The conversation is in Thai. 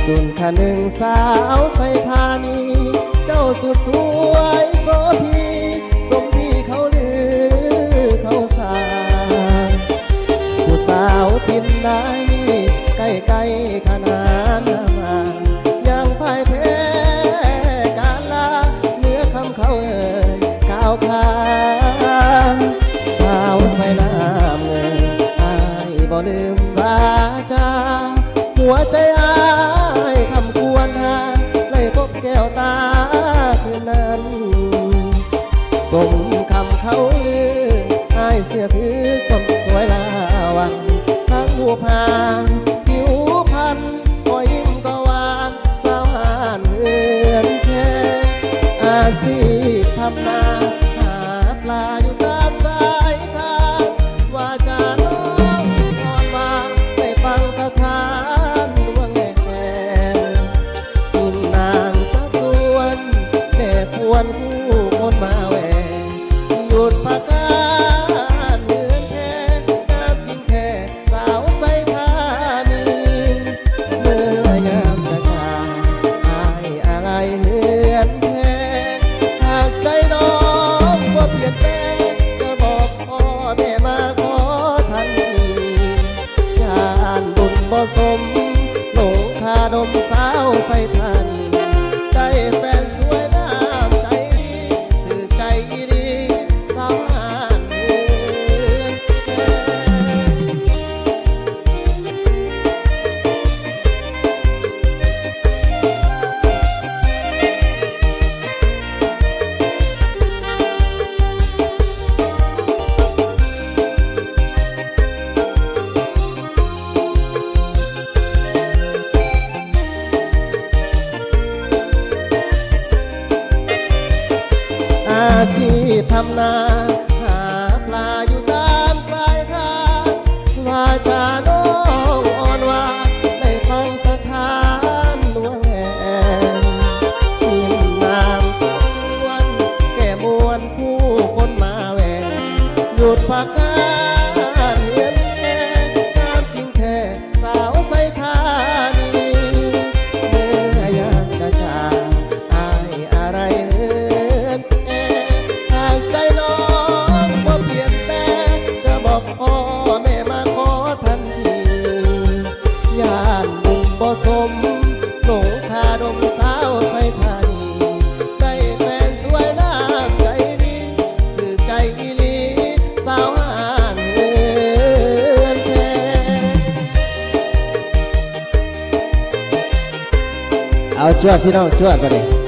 สุนทรหนึ่งสาวใส่ธานีเจ้าสุดสวยโสพีสมที่เขาลือเขาสาผู้สาวทินใดใกล้ๆขนาดมายังพ่ายแพ้กาลาเนื้อคำเขาก้าวผ่านสาวใส่น้ำเงินอายบ่ลืมวาจาหัวใจอายคำควรหาเลยพบแก้วตาคืนนั้นสมคำเขาลืออายเสื้อถือความสวยลาวันทั้งหัวพานผิวพันคอยยิ้มก็หวานสาวหานเหือนแค่อาชีพทำนาหาปลาอยู่ตามสายทางว่าจะน้องนอนวางให้ฟังสถานดวงแห่งอิ่มนางสักส่วนแด่ควรผู้คนมาแหวกหยุดปากกาเหมือนแค่น้ำกินแค่สาวใส่ธานีเมื่อยามจะจากอายอะไรเหมือนแค่หากใจน้องว่าเปลี่ยนแปลงจะบอกพ่อแม่มาขอทันทียานบุญบ่สมหลงคาดมสาวใส่ธานีได้แฟนสวยน้ำใจดีถือใจดีสาวหานเมือนแค่อาชีพทำนาหาปลาอยู่ตามสายทางว่าจะน้องอ่อนหวานได้ฟังสถานดวงแห่งทิมน้ำสักส่วนแก่มวลผู้คนมาแหวกหยุดพักการเห็นแค่น้ำจริงแท้สาวใส่ธานีเมื่อยามจะจากอายอะไรเหินแอหากใจน้องว่าเปลี่ยนแปลงจะบอกพ่อแม่มาขอทันทีญาติบุญบ่สมหลงคาดมสาวใส่ธานีได้แฟนสวยน้ำใจดีคือใจอีหลีสาวหานเฮือนแท้เอาจวดพี่น้องจวดไปเลย